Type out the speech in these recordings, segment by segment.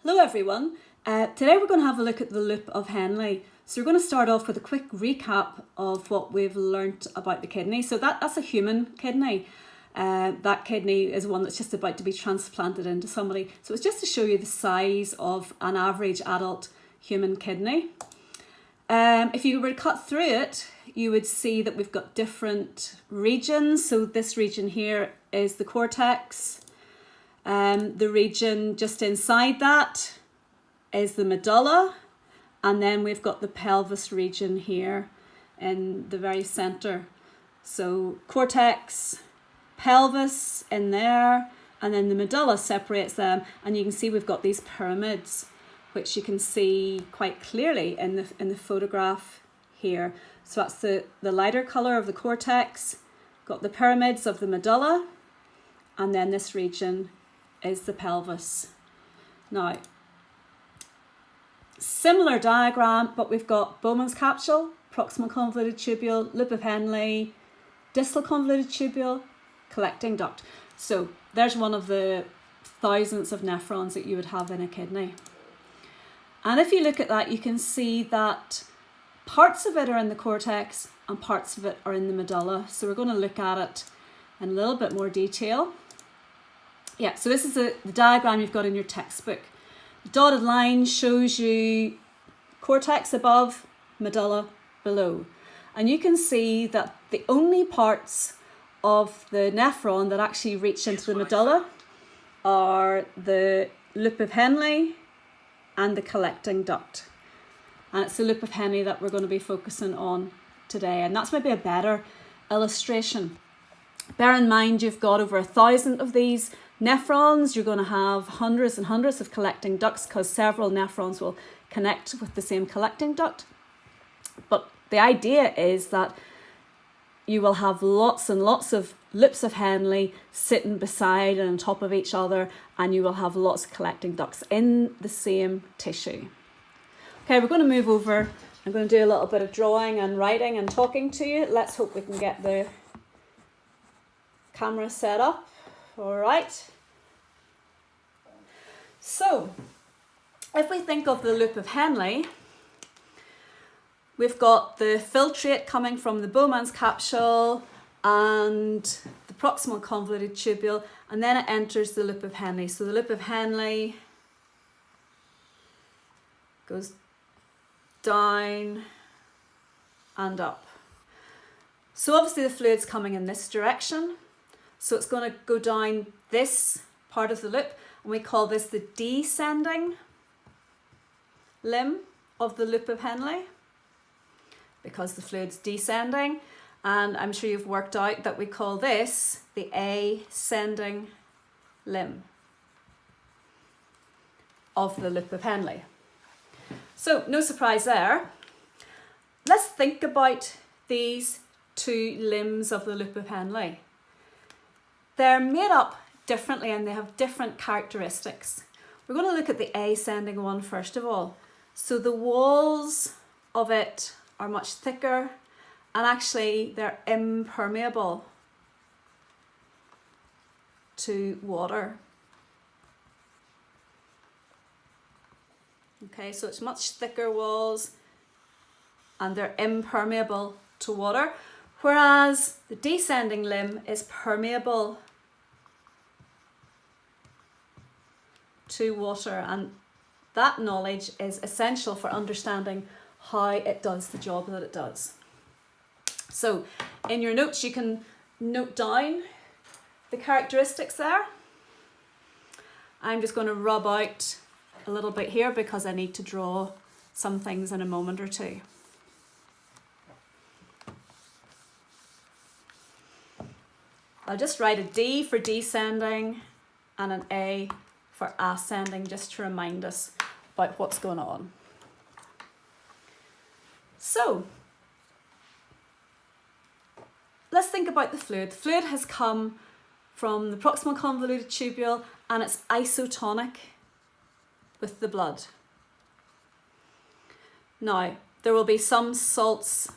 Hello everyone. Today we're going to have a look at the Loop of Henle. So we're going to start off with a quick recap of what we've learnt about the kidney. So that's a human kidney. That kidney is one that's just about to be transplanted into somebody. So it's just to show you the size of an average adult human kidney. If you were to cut through it, you would see that we've got different regions. So this region here is the cortex. The region just inside that is the medulla, and then we've got the pelvis region here in the very center. So cortex, pelvis in there, and then the medulla separates them, and you can see we've got these pyramids, which you can see quite clearly in the photograph here. So that's the lighter color of the cortex, got the pyramids of the medulla, and then this region is the pelvis. Now, similar diagram, but we've got Bowman's capsule, proximal convoluted tubule, loop of Henle, distal convoluted tubule, collecting duct. So there's one of the thousands of nephrons that you would have in a kidney. And if you look at that, you can see that parts of it are in the cortex and parts of it are in the medulla. So we're going to look at it in a little bit more detail. Yeah, so this is the diagram you've got in your textbook. The dotted line shows you cortex above, medulla below. And you can see that the only parts of the nephron that actually reach into the medulla are the loop of Henle and the collecting duct. And it's the loop of Henle that we're going to be focusing on today. And that's maybe a better illustration. Bear in mind you've got over 1,000 of these nephrons. You're going to have hundreds and hundreds of collecting ducts because several nephrons will connect with the same collecting duct. But the idea is that you will have lots and lots of loops of Henle sitting beside and on top of each other, and you will have lots of collecting ducts in the same tissue. Okay, we're going to move over. I'm going to do a little bit of drawing and writing and talking to you. Let's hope we can get the camera set up. All right. So, if we think of the loop of Henle, we've got the filtrate coming from the Bowman's capsule and the proximal convoluted tubule, and then it enters the loop of Henle. So the loop of Henle goes down and up. So obviously the fluid's coming in this direction. So it's going to go down this part of the loop, and we call this the descending limb of the loop of Henle because the fluid's descending. And I'm sure you've worked out that we call this the ascending limb of the loop of Henle. So no surprise there. Let's think about these two limbs of the loop of Henle. They're made up differently and they have different characteristics. We're going to look at the ascending one first of all. So the walls of it are much thicker and actually they're impermeable to water. Okay, so it's much thicker walls and they're impermeable to water, whereas the descending limb is permeable to water, and that knowledge is essential for understanding how it does the job that it does. So in your notes you can note down the characteristics there. I'm just going to rub out a little bit here because I need to draw some things in a moment or two. I'll just write a D for descending and an A for ascending just to remind us about what's going on. So, let's think about the fluid. The fluid has come from the proximal convoluted tubule and it's isotonic with the blood. Now, there will be some salts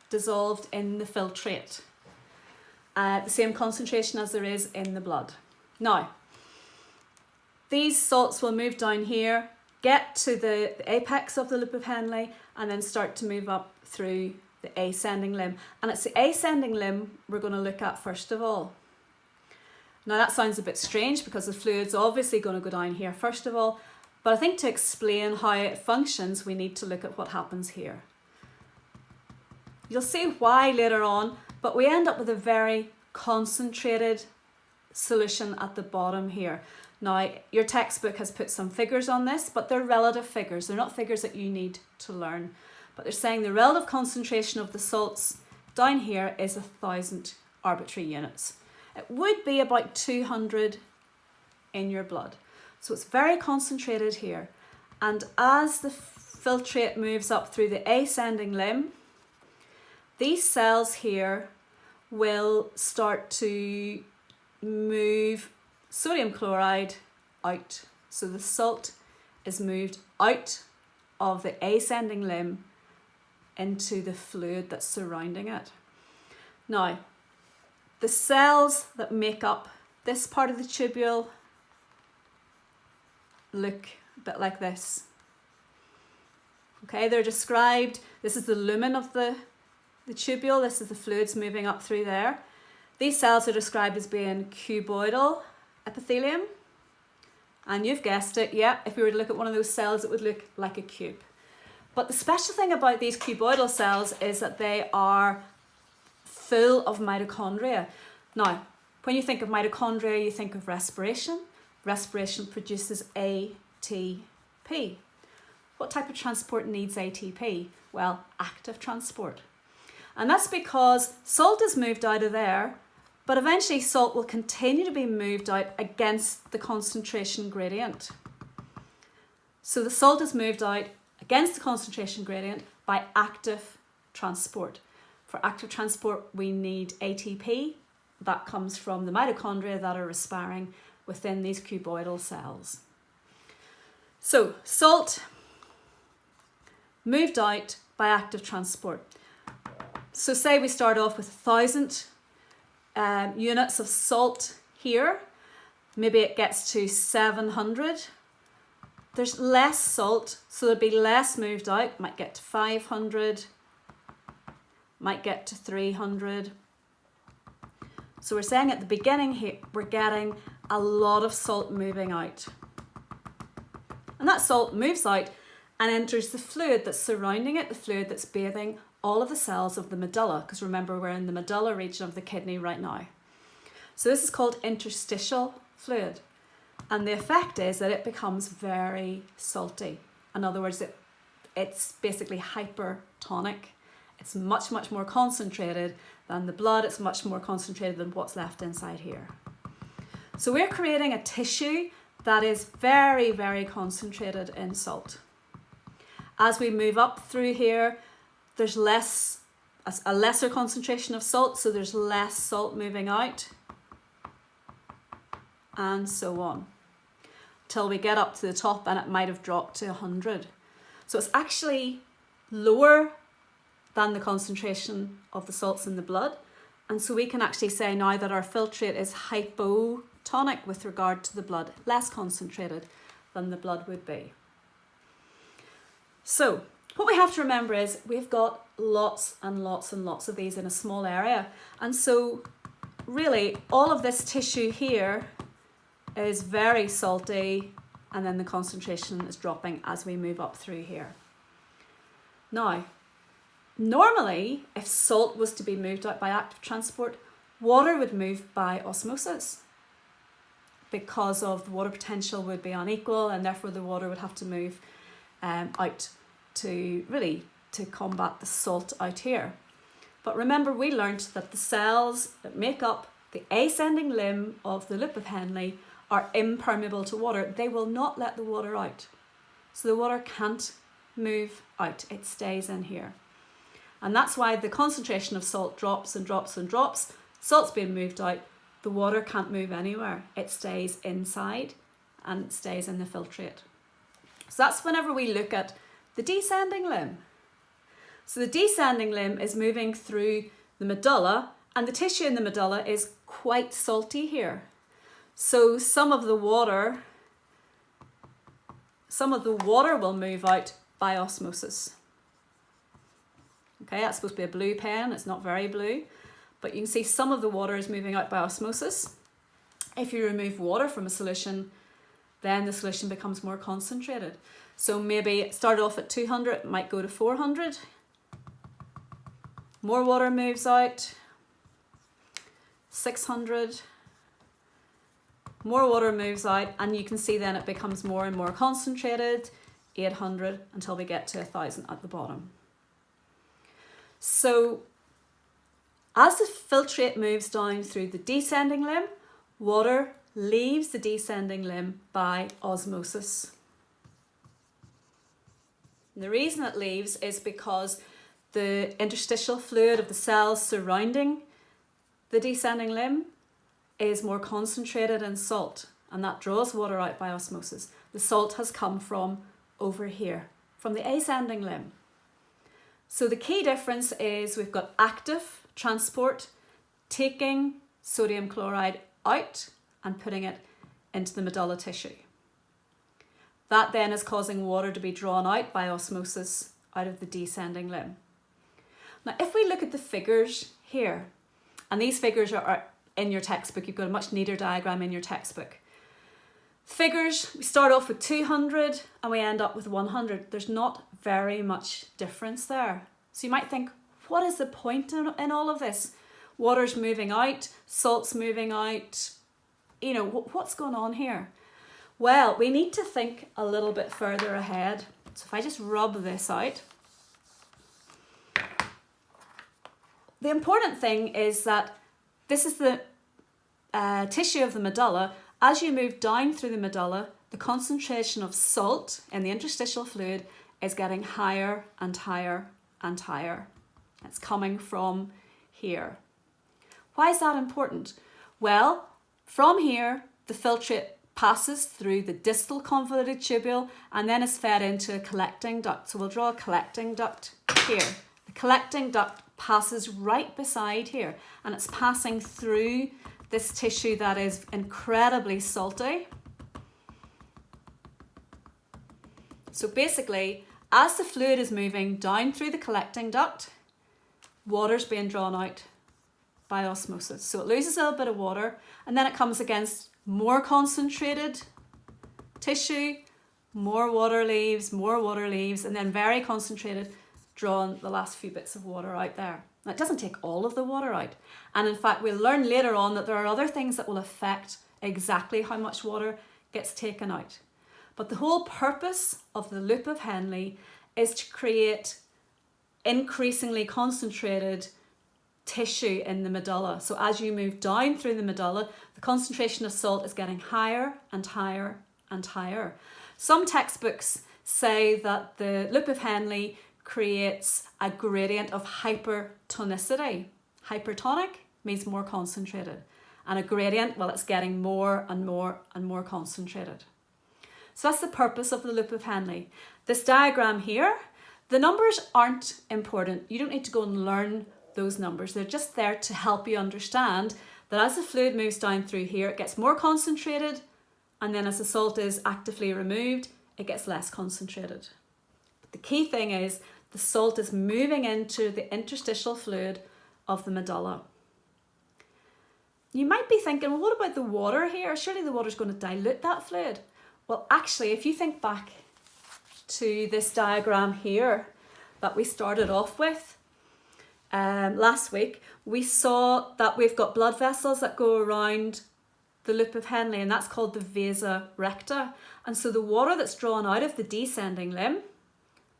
dissolved in the filtrate, the same concentration as there is in the blood. Now, these salts will move down here get to the apex of the loop of Henle and then start to move up through the ascending limb. And it's the ascending limb we're going to look at first of all. Now that sounds a bit strange because the fluid's obviously going to go down here first of all, but I think to explain how it functions, we need to look at what happens here. You'll see why later on, but we end up with a very concentrated solution at the bottom here. Now, your textbook has put some figures on this, but they're relative figures. They're not figures that you need to learn. But they're saying the relative concentration of the salts down here is 1,000 arbitrary units. It would be about 200 in your blood. So it's very concentrated here. And as the filtrate moves up through the ascending limb, these cells here will start to move sodium chloride out. So the salt is moved out of the ascending limb into the fluid that's surrounding it. Now, the cells that make up this part of the tubule look a bit like this. Okay, they're described, this is the lumen of the tubule, this is the fluids moving up through there. These cells are described as being cuboidal epithelium. And you've guessed it, yeah, if we were to look at one of those cells, it would look like a cube. But the special thing about these cuboidal cells is that they are full of mitochondria. Now, when you think of mitochondria, you think of respiration. Respiration produces ATP. What type of transport needs ATP? Well, active transport. And that's because salt is moved out of there, but eventually salt will continue to be moved out against the concentration gradient. So the salt is moved out against the concentration gradient by active transport. For active transport, we need ATP. That comes from the mitochondria that are respiring within these cuboidal cells. So salt moved out by active transport. So say we start off with 1,000 units of salt here. Maybe it gets to 700. There's less salt, so there'll be less moved out. Might get to 500, might get to 300. So we're saying at the beginning here, we're getting a lot of salt moving out. And that salt moves out and enters the fluid that's surrounding it, the fluid that's bathing all of the cells of the medulla, because remember we're in the medulla region of the kidney right now. So this is called interstitial fluid. And the effect is that it becomes very salty. In other words, it's basically hypertonic. It's much, much more concentrated than the blood. It's much more concentrated than what's left inside here. So we're creating a tissue that is very, very concentrated in salt. As we move up through here, there's a lesser concentration of salt, so there's less salt moving out, and so on, till we get up to the top and it might have dropped to 100. So it's actually lower than the concentration of the salts in the blood, and so we can actually say now that our filtrate is hypotonic with regard to the blood, less concentrated than the blood would be. So what we have to remember is we've got lots and lots and lots of these in a small area. And so really all of this tissue here is very salty, and then the concentration is dropping as we move up through here. Now, normally if salt was to be moved out by active transport, water would move by osmosis because of the water potential would be unequal, and therefore the water would have to move out to combat the salt out here. But remember, we learnt that the cells that make up the ascending limb of the loop of Henle are impermeable to water. They will not let the water out. So the water can't move out, it stays in here. And that's why the concentration of salt drops and drops and drops. Salt's being moved out, the water can't move anywhere. It stays inside and it stays in the filtrate. So that's whenever we look at the descending limb. So the descending limb is moving through the medulla, and the tissue in the medulla is quite salty here. So some of the water some of the water will move out by osmosis. Okay, that's supposed to be a blue pen. It's not very blue, but you can see some of the water is moving out by osmosis. If you remove water from a solution, then the solution becomes more concentrated. So maybe it started off at 200, it might go to 400. More water moves out, 600. More water moves out, and you can see then it becomes more and more concentrated, 800, until we get to 1000 at the bottom. So as the filtrate moves down through the descending limb, water leaves the descending limb by osmosis. And the reason it leaves is because the interstitial fluid of the cells surrounding the descending limb is more concentrated in salt, and that draws water out by osmosis. The salt has come from over here, from the ascending limb. So the key difference is we've got active transport taking sodium chloride out and putting it into the medulla tissue. That then is causing water to be drawn out by osmosis out of the descending limb. Now, if we look at the figures here, and these figures are in your textbook, you've got a much neater diagram in your textbook. Figures, we start off with 200 and we end up with 100. There's not very much difference there. So you might think, what is the point in all of this? Water's moving out, salt's moving out. You know, what's going on here? Well, we need to think a little bit further ahead. So if I just rub this out. The important thing is that this is the tissue of the medulla. As you move down through the medulla, the concentration of salt in the interstitial fluid is getting higher and higher and higher. It's coming from here. Why is that important? Well, from here, the filtrate passes through the distal convoluted tubule and then is fed into a collecting duct. So we'll draw a collecting duct here. The collecting duct passes right beside here, and it's passing through this tissue that is incredibly salty. So basically, as the fluid is moving down through the collecting duct, water's being drawn out by osmosis. So it loses a little bit of water, and then it comes against more concentrated tissue, more water leaves, and then very concentrated, drawn the last few bits of water out there. Now, it doesn't take all of the water out. And in fact, we'll learn later on that there are other things that will affect exactly how much water gets taken out. But the whole purpose of the loop of Henle is to create increasingly concentrated tissue in the medulla. So as you move down through the medulla, the concentration of salt is getting higher and higher and higher. Some textbooks say that the loop of Henle creates a gradient of hypertonicity. Hypertonic means more concentrated. And a gradient, well, it's getting more and more and more concentrated. So that's the purpose of the loop of Henle. This diagram here, the numbers aren't important. You don't need to go and learn those numbers. They're just there to help you understand that as the fluid moves down through here, it gets more concentrated, and then as the salt is actively removed, it gets less concentrated. But the key thing is the salt is moving into the interstitial fluid of the medulla. You might be thinking, well, what about the water here? Surely the water's going to dilute that fluid. Well, actually, if you think back to this diagram here that we started off with last week, we saw that we've got blood vessels that go around the loop of Henle, and that's called the vasa recta. And so the water that's drawn out of the descending limb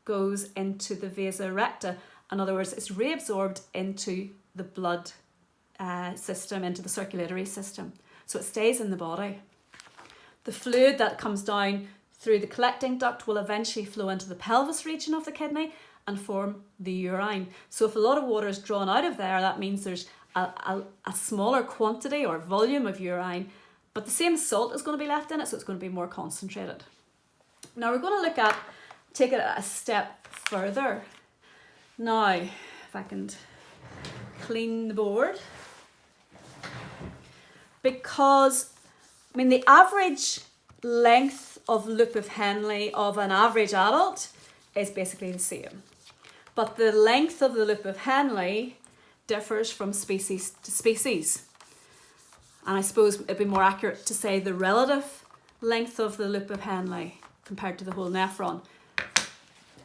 goes into the vasa recta. In other words, it's reabsorbed into the blood system, into the circulatory system. So it stays in the body. The fluid that comes down through the collecting duct will eventually flow into the pelvis region of the kidney and form the urine. So if a lot of water is drawn out of there, that means there's a smaller quantity or volume of urine, but the same salt is going to be left in it, so it's going to be more concentrated. Now we're going to take it a step further. Now, if I can clean the board. Because, I mean, the average length of loop of Henle of an average adult is basically the same. But the length of the loop of Henle differs from species to species. And I suppose it'd be more accurate to say the relative length of the loop of Henle compared to the whole nephron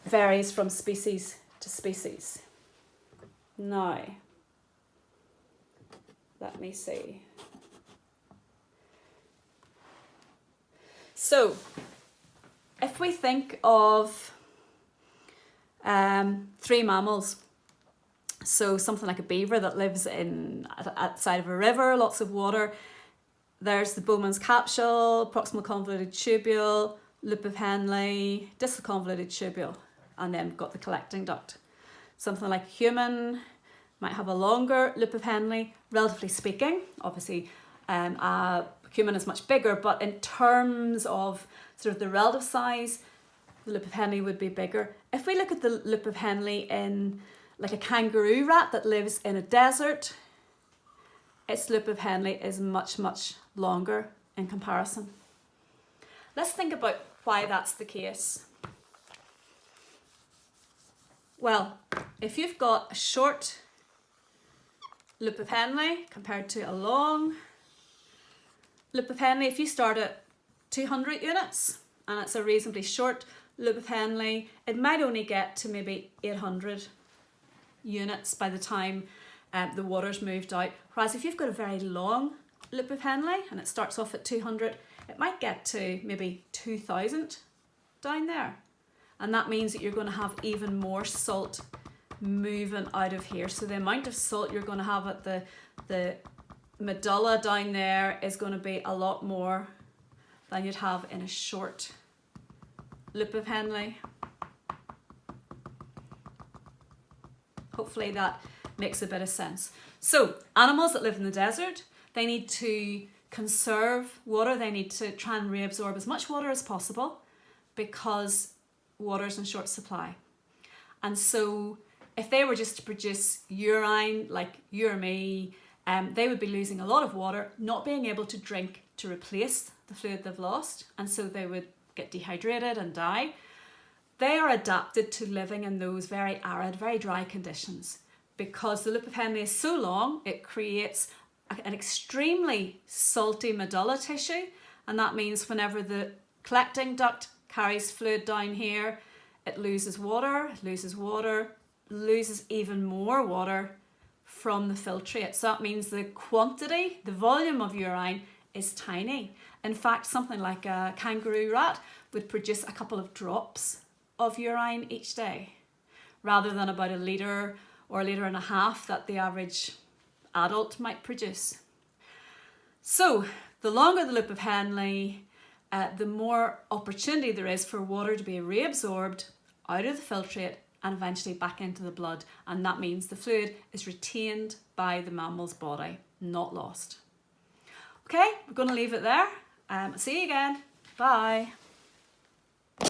varies from species to species. Now, let me see. So, if we think of 3 mammals, so something like a beaver that lives outside of a river, lots of water. There's the Bowman's capsule, proximal convoluted tubule, loop of Henle, distal convoluted tubule, and then we've got the collecting duct. Something like a human might have a longer loop of Henle, relatively speaking. Obviously, a human is much bigger, but in terms of sort of the relative size, the loop of Henle would be bigger. If we look at the loop of Henle in like a kangaroo rat that lives in a desert, its loop of Henle is much, much longer in comparison. Let's think about why that's the case. Well, if you've got a short loop of Henle compared to a long loop of Henle, if you start at 200 units and it's a reasonably short loop of Henle, it might only get to maybe 800 units by the time the water's moved out. Whereas if you've got a very long loop of Henle and it starts off at 200, it might get to maybe 2000 down there. And that means that you're going to have even more salt moving out of here. So the amount of salt you're going to have at the medulla down there is going to be a lot more than you'd have in a short loop of Henle. Hopefully that makes a bit of sense. So animals that live in the desert, they need to conserve water. They need to try and reabsorb as much water as possible because water is in short supply. And so if they were just to produce urine, like you or me, they would be losing a lot of water, not being able to drink to replace the fluid they've lost. And so they would get dehydrated and die. They are adapted to living in those very arid, very dry conditions. Because the loop of Henle is so long, it creates an extremely salty medulla tissue. And that means whenever the collecting duct carries fluid down here, it loses water, loses even more water from the filtrate. So that means the quantity, the volume of urine is tiny. In fact, something like a kangaroo rat would produce a couple of drops of urine each day, rather than about a litre or a litre and a half that the average adult might produce. So the longer the loop of Henle, the more opportunity there is for water to be reabsorbed out of the filtrate and eventually back into the blood. And that means the fluid is retained by the mammal's body, not lost. Okay, we're going to leave it there. See you again. Bye.